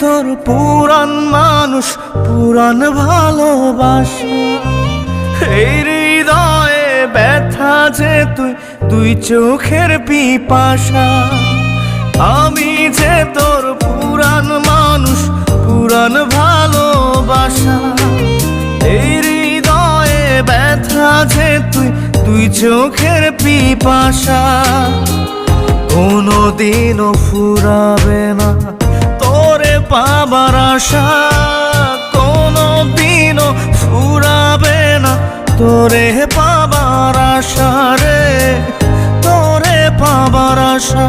তোর পুরান মানুষ, পুরান ভালোবাসা। এই হৃদয়ে ব্যথা যে তুই, দুই চোখের পিপাসা। আমি যে তোর পুরান মানুষ, পুরান ভালোবাসা। এই হৃদয়ে ব্যথা যে তুই, দুই চোখের পিপাসা। কোনদিনও ফুরাবে না তোরে পাবার আশা, কোনদিনও ফুরাবে না তোরে পাবার আশা রে, তোরে পাবার আশা।